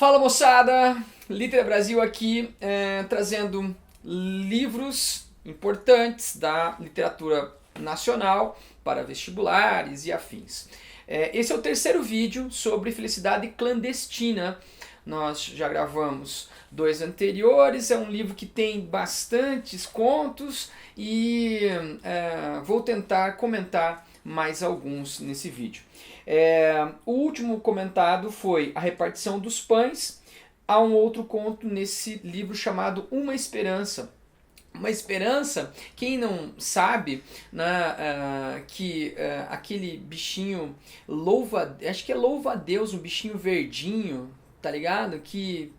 Fala moçada, Litera Brasil aqui, trazendo livros importantes da literatura nacional para vestibulares e afins. Esse é o terceiro vídeo sobre felicidade clandestina. Nós já gravamos dois anteriores, é um livro que tem bastantes contos e vou tentar comentar mais alguns nesse vídeo. O último comentado foi a repartição dos pães. Há um outro conto nesse livro chamado Uma Esperança. Uma esperança, quem não sabe, né, que aquele bichinho acho que é louva a Deus, um bichinho verdinho, tá ligado? Que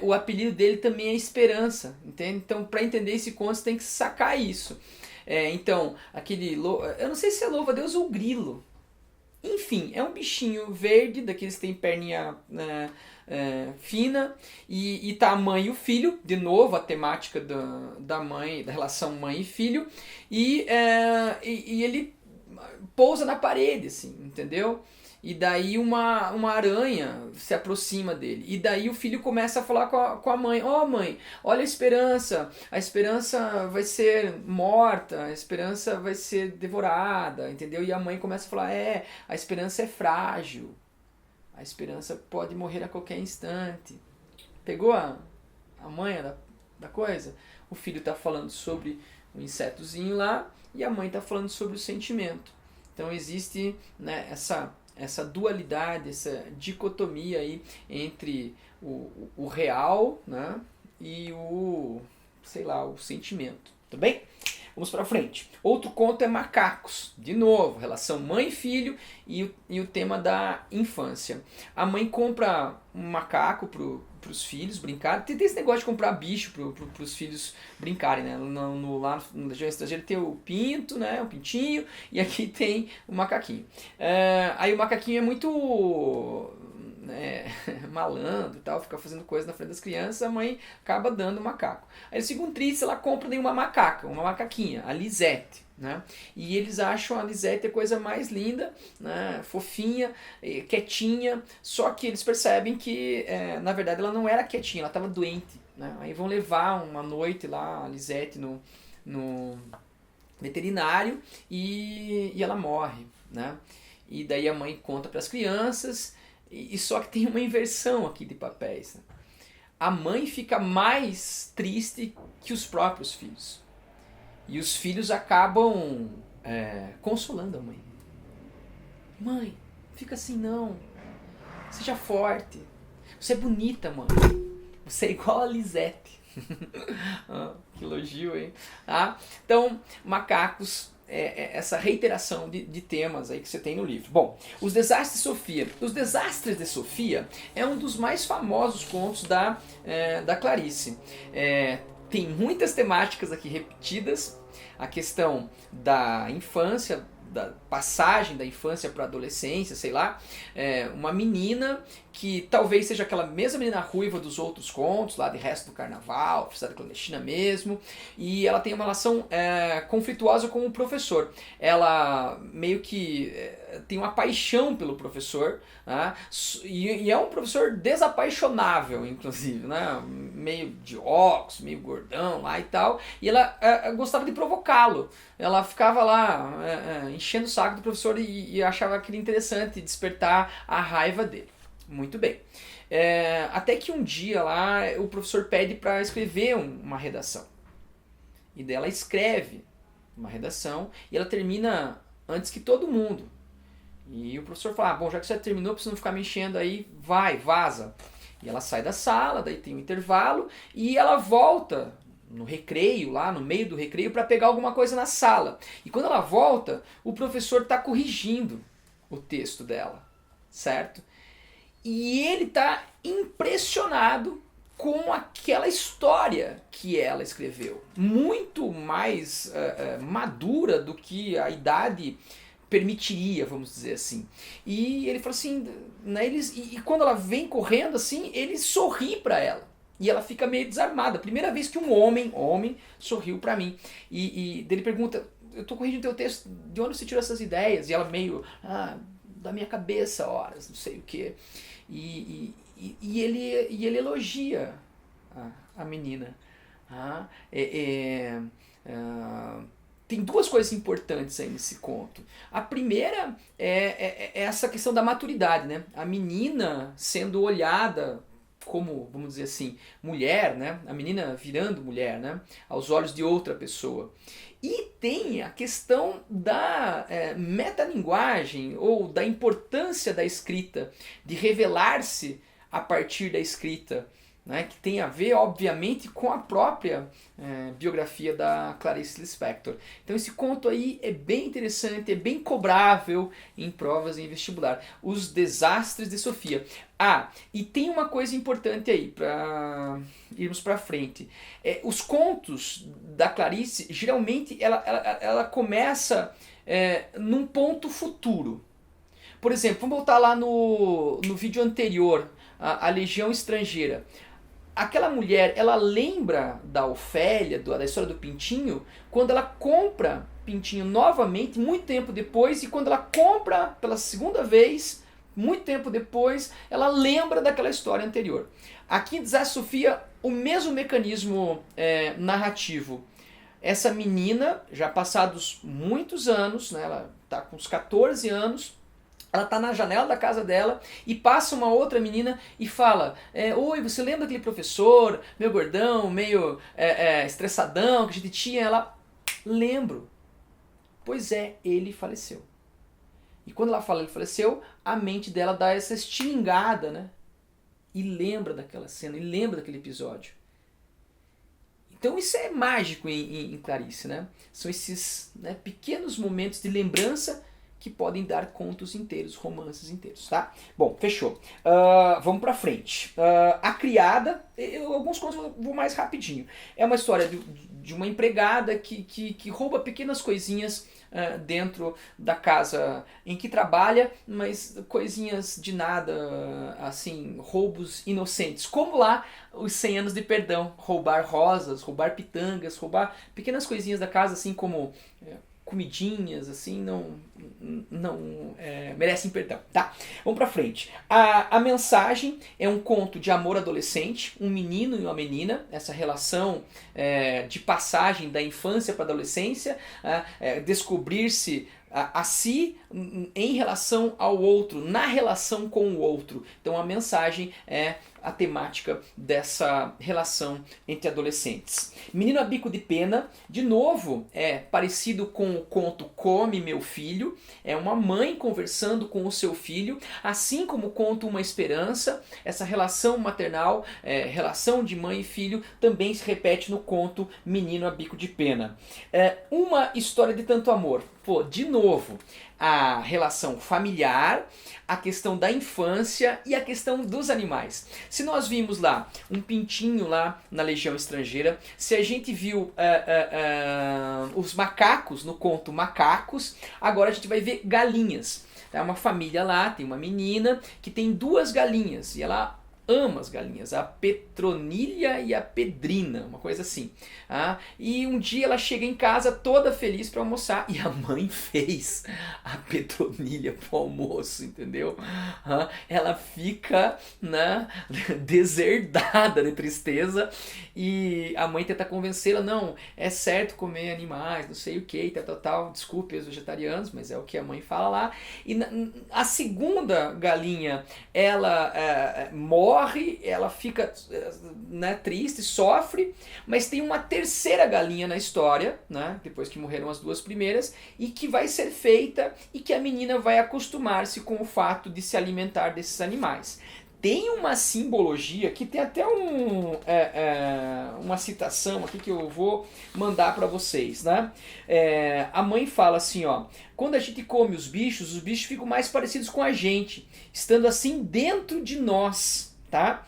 o apelido dele também é Esperança, entende? Então, para entender esse conto, você tem que sacar isso. Então, eu não sei se é louva a Deus ou grilo. Enfim, é um bichinho verde, daqueles que tem perninha fina, e tá a mãe e o filho, de novo a temática da mãe, da relação mãe e filho, e ele pousa na parede, assim, entendeu? E daí uma aranha se aproxima dele. E daí o filho começa a falar com a mãe. Ó, mãe, olha a esperança vai ser morta, a esperança vai ser devorada, entendeu? E a mãe começa a falar, a esperança é frágil, a esperança pode morrer a qualquer instante. Pegou a manha da coisa? O filho está falando sobre o insetozinho lá e a mãe está falando sobre o sentimento. Então existe, né, essa dualidade, essa dicotomia aí entre o real, né, e sei lá, o sentimento. Tudo bem? Vamos para frente. Outro conto é Macacos. De novo, relação mãe e filho e o tema da infância. A mãe compra um macaco para os filhos brincarem. Tem esse negócio de comprar bicho para os filhos brincarem, né? Lá no região estrangeira tem o pinto, né? O pintinho, e aqui tem o macaquinho. Aí o macaquinho é muito malandro e tal, fica fazendo coisa na frente das crianças, a mãe acaba dando o macaco. Aí eles ficam tristes, ela compra uma macaquinha, a Lisette. Né? E eles acham a Lisette a coisa mais linda, né? Fofinha, quietinha, só que eles percebem que na verdade ela não era quietinha, ela estava doente. Né? Aí vão levar uma noite lá a Lisette no veterinário e ela morre. Né? E daí a mãe conta para as crianças. E só que tem uma inversão aqui de papéis. Né? A mãe fica mais triste que os próprios filhos. E os filhos acabam consolando a mãe. Mãe, fica assim não. Seja forte. Você é bonita, mãe. Você é igual a Lisette. Que elogio, hein? Ah, então, Macacos, essa reiteração de temas aí que você tem no livro. Bom, Os Desastres de Sofia. Os Desastres de Sofia é um dos mais famosos contos da Clarice. Tem muitas temáticas aqui repetidas. A questão da infância, da passagem da infância para a adolescência, sei lá, uma menina que talvez seja aquela mesma menina ruiva dos outros contos, lá de Resto do Carnaval, Felicidade Clandestina mesmo, e ela tem uma relação conflituosa com o professor. Ela meio que tem uma paixão pelo professor, né? E é um professor desapaixonável, inclusive, né? Meio de óculos, meio gordão lá e tal, e ela gostava de provocá-lo. Ela ficava lá enchendo o saco do professor e achava aquilo interessante, despertar a raiva dele. Muito bem. Até que um dia lá o professor pede para escrever uma redação. E daí ela escreve uma redação e ela termina antes que todo mundo. E o professor fala, bom, já que você terminou, pra você não ficar me enchendo aí, vaza. E ela sai da sala, daí tem um intervalo e ela volta no recreio, lá no meio do recreio, para pegar alguma coisa na sala. E quando ela volta, o professor está corrigindo o texto dela, certo? E ele está impressionado com aquela história que ela escreveu. Muito mais madura do que a idade permitiria, vamos dizer assim. E ele falou assim, né, e quando ela vem correndo assim, ele sorri para ela. E ela fica meio desarmada. Primeira vez que um homem sorriu para mim. E ele pergunta, eu tô corrigindo teu texto, de onde você tirou essas ideias? E ela meio, da minha cabeça, horas, não sei o quê. E e ele elogia a menina. Ah, tem duas coisas importantes aí nesse conto. A primeira é essa questão da maturidade, né? A menina sendo olhada como, vamos dizer assim, mulher, né? A menina virando mulher, né? Aos olhos de outra pessoa. E tem a questão da metalinguagem ou da importância da escrita, de revelar-se a partir da escrita, né, que tem a ver, obviamente, com a própria biografia da Clarice Lispector. Então esse conto aí é bem interessante, é bem cobrável em provas em vestibular. Os Desastres de Sofia. Ah, e tem uma coisa importante aí, para irmos para frente. Os contos da Clarice, geralmente, ela começa num ponto futuro. Por exemplo, vamos voltar lá no vídeo anterior, a Legião Estrangeira. Aquela mulher, ela lembra da Ofélia, da história do Pintinho, quando ela compra Pintinho novamente, muito tempo depois, e quando ela compra pela segunda vez, muito tempo depois, ela lembra daquela história anterior. Aqui em Desastre Sofia, o mesmo mecanismo narrativo. Essa menina, já passados muitos anos, né, ela está com uns 14 anos, ela está na janela da casa dela e passa uma outra menina e fala: oi, você lembra daquele professor, meio gordão, meio estressadão que a gente tinha? Ela: lembro. Pois é, ele faleceu. E quando ela fala ele faleceu, a mente dela dá essa estilingada, né? E lembra daquela cena, e lembra daquele episódio. Então isso é mágico em Clarice, né? São esses pequenos momentos de lembrança que podem dar contos inteiros, romances inteiros, tá? Bom, fechou. Vamos pra frente. A Criada, alguns contos eu vou mais rapidinho. É uma história de uma empregada que rouba pequenas coisinhas dentro da casa em que trabalha, mas coisinhas de nada, assim, roubos inocentes. Como lá os 100 anos de perdão, roubar rosas, roubar pitangas, roubar pequenas coisinhas da casa, assim como comidinhas, assim, não merecem perdão, tá? Vamos pra frente. A Mensagem é um conto de amor adolescente, um menino e uma menina, essa relação de passagem da infância para a adolescência, descobrir-se a si em relação ao outro, na relação com o outro. Então a mensagem é a temática dessa relação entre adolescentes. Menino a Bico de Pena, de novo, é parecido com o conto Come Meu Filho, é uma mãe conversando com o seu filho, assim como o conto Uma Esperança, essa relação maternal, relação de mãe e filho, também se repete no conto Menino a Bico de Pena. Uma História de Tanto Amor. Pô, de novo, a relação familiar, a questão da infância e a questão dos animais. Se nós vimos lá um pintinho lá na Legião Estrangeira, se a gente viu os macacos no conto Macacos, agora a gente vai ver galinhas. É uma família lá, tem uma menina que tem 2 galinhas e ela ama as galinhas, a Petronilha e a Pedrina, uma coisa assim. E um dia ela chega em casa toda feliz para almoçar e a mãe fez a Petronilha pro almoço, entendeu? Ela fica deserdada de tristeza e a mãe tenta convencê-la: não, é certo comer animais, não sei o que, tal, desculpe os vegetarianos, mas é o que a mãe fala lá. E a segunda galinha, ela morre, ela fica triste, sofre, mas tem uma terceira galinha na história, depois que morreram as 2 primeiras, e que vai ser feita e que a menina vai acostumar-se com o fato de se alimentar desses animais. Tem uma simbologia que tem até uma citação aqui que eu vou mandar para vocês, né? A mãe fala assim, ó: quando a gente come os bichos ficam mais parecidos com a gente, estando assim dentro de nós. Tá?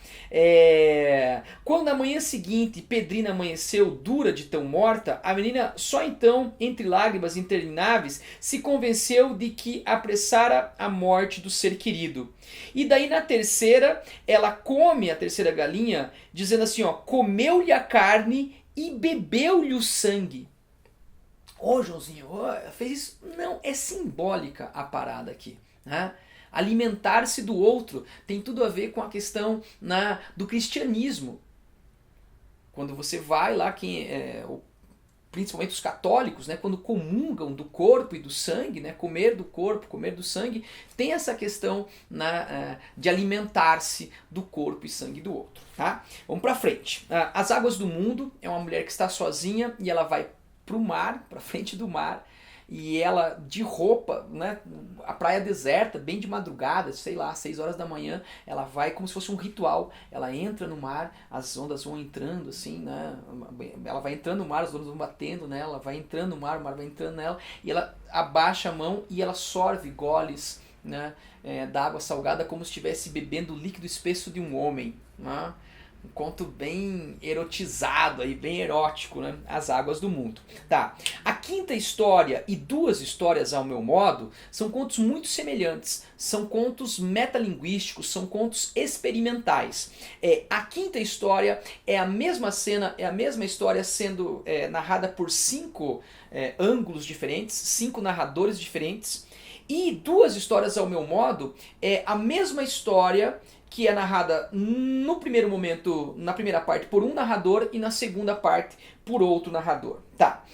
Quando na manhã seguinte Pedrina amanheceu dura de tão morta, a menina só então, entre lágrimas intermináveis, se convenceu de que apressara a morte do ser querido. E daí na terceira, ela come a terceira galinha, dizendo assim, ó: comeu-lhe a carne e bebeu-lhe o sangue. Ô, Joãozinho, fez isso? Não, é simbólica a parada aqui, né? Alimentar-se do outro tem tudo a ver com a questão do cristianismo. Quando você vai lá, principalmente os católicos, né, quando comungam do corpo e do sangue, né, comer do corpo, comer do sangue, tem essa questão de alimentar-se do corpo e sangue do outro. Tá? Vamos para frente. As Águas do Mundo é uma mulher que está sozinha e ela vai para o mar, para frente do mar, e ela de roupa, né, a praia deserta, bem de madrugada, sei lá, 6 horas da manhã, ela vai como se fosse um ritual, ela entra no mar, as ondas vão entrando assim, né, ela vai entrando no mar, as ondas vão batendo nela, ela vai entrando no mar, o mar vai entrando nela, e ela abaixa a mão e ela sorve goles, né, da água salgada como se estivesse bebendo o líquido espesso de um homem, né? Um conto bem erotizado, aí, bem erótico, né? As Águas do Mundo. Tá. A quinta história e 2 histórias ao meu modo são contos muito semelhantes. São contos metalinguísticos, são contos experimentais. A quinta história é a mesma cena, é a mesma história sendo narrada por 5 ângulos diferentes, 5 narradores diferentes. E 2 histórias ao meu modo é a mesma história que é narrada no primeiro momento, na primeira parte, por um narrador e na segunda parte por outro narrador. Tá,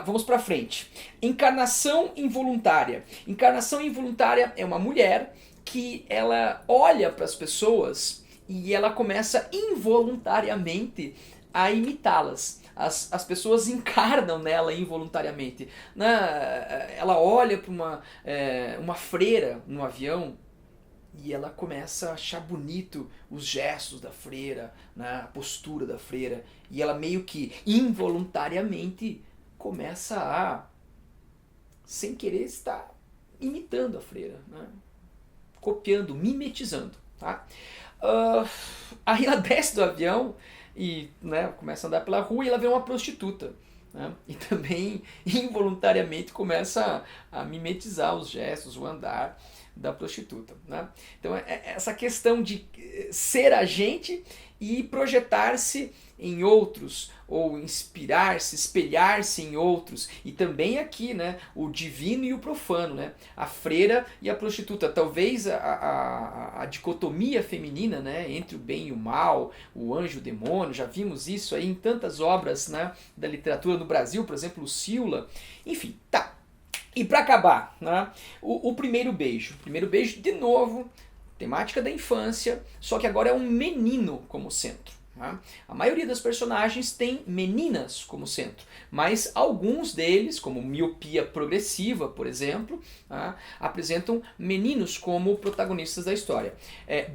vamos pra frente. Encarnação involuntária. Encarnação involuntária é uma mulher que ela olha para as pessoas e ela começa involuntariamente a imitá-las. As pessoas encarnam nela involuntariamente. Ela olha para uma freira no avião e ela começa a achar bonito os gestos da freira, né, a postura da freira. E ela meio que involuntariamente começa a, sem querer, estar imitando a freira, né, copiando, mimetizando. Tá? Aí ela desce do avião e, né, começa a andar pela rua e ela vê uma prostituta. Né? E também involuntariamente começa a mimetizar os gestos, o andar da prostituta. Né? Então essa questão de ser agente e projetar-se em outros, ou inspirar-se, espelhar-se em outros, e também aqui, né, o divino e o profano, né, a freira e a prostituta, talvez a dicotomia feminina, né, entre o bem e o mal, o anjo e o demônio, já vimos isso aí em tantas obras, né, da literatura no Brasil, por exemplo, Lucila, enfim, tá. E para acabar, né, o primeiro beijo. O primeiro beijo, de novo, temática da infância, só que agora é um menino como centro. Né? A maioria das personagens tem meninas como centro, mas alguns deles, como Miopia Progressiva, por exemplo, apresentam meninos como protagonistas da história.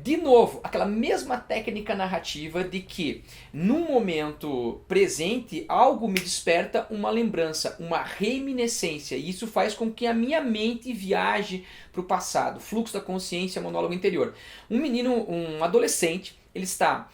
De novo, aquela mesma técnica narrativa de que, num momento presente, algo me desperta uma lembrança, uma reminiscência, e isso faz com que a minha mente viaje para o passado, fluxo da consciência, monólogo interior. Um menino, um adolescente, ele está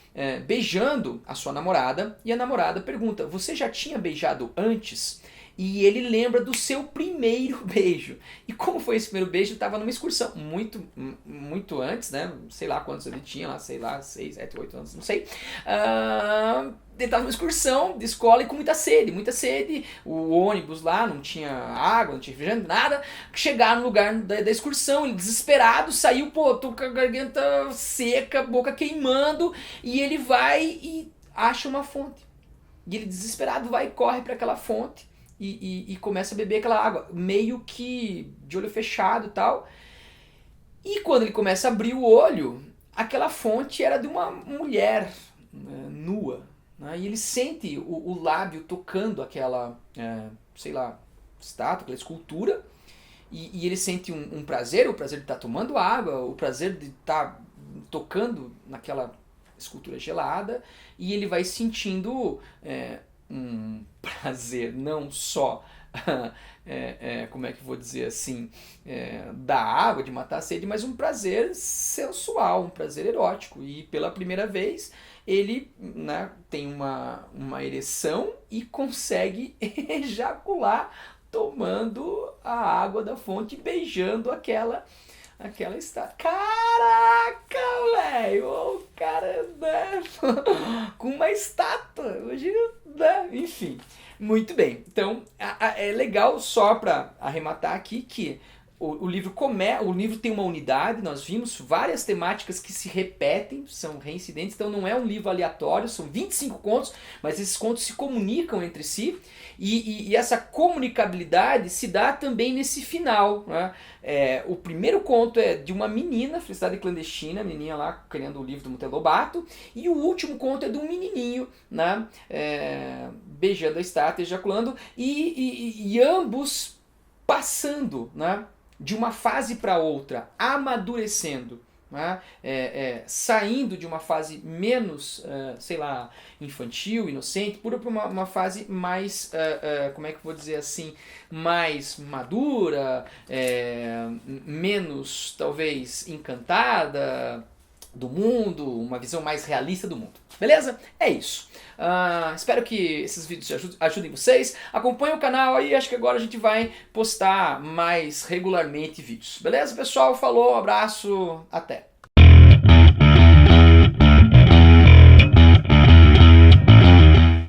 beijando a sua namorada e a namorada pergunta: você já tinha beijado antes? E ele lembra do seu primeiro beijo. E como foi esse primeiro beijo? Estava numa excursão, muito antes, né? Sei lá quantos ele tinha, lá, sei lá, 6, 7, 8 anos, não sei. Ele estava numa excursão de escola e com muita sede. O ônibus lá não tinha água, não tinha refrigerante, nada. Chegaram no lugar da excursão, ele desesperado, saiu, tô com a garganta seca, boca queimando, e ele vai e acha uma fonte. E ele desesperado vai e corre para aquela fonte. E começa a beber aquela água, meio que de olho fechado e tal. E quando ele começa a abrir o olho, aquela fonte era de uma mulher nua. Né? E ele sente o lábio tocando aquela, sei lá, estátua, aquela escultura. E ele sente um prazer, o prazer de estar tomando água, o prazer de estar tocando naquela escultura gelada. E ele vai sentindo um prazer não só, como é que eu vou dizer assim, da água, de matar a sede, mas um prazer sensual, um prazer erótico. E pela primeira vez ele, né, tem uma ereção e consegue ejacular tomando a água da fonte, beijando aquela estátua. Caraca, velho! O cara, né? Com uma estátua. Hoje, né? Enfim, muito bem. Então, é legal, só para arrematar aqui, que o livro tem uma unidade, nós vimos várias temáticas que se repetem, são reincidentes, então não é um livro aleatório, são 25 contos, mas esses contos se comunicam entre si, e essa comunicabilidade se dá também nesse final, né? O primeiro conto é de uma menina, Felicidade Clandestina, a menininha lá querendo o livro do Monteiro Lobato, e o último conto é de um menininho, né? Beijando a estátua, ejaculando, e ambos passando, né, de uma fase para outra, amadurecendo, né, saindo de uma fase menos, sei lá, infantil, inocente, para uma fase mais, como é que eu vou dizer assim, mais madura, menos, talvez, encantada do mundo, uma visão mais realista do mundo. Beleza? É isso. Espero que esses vídeos ajudem vocês. Acompanhem o canal aí, acho que agora a gente vai postar mais regularmente vídeos. Beleza, pessoal? Falou, abraço, até!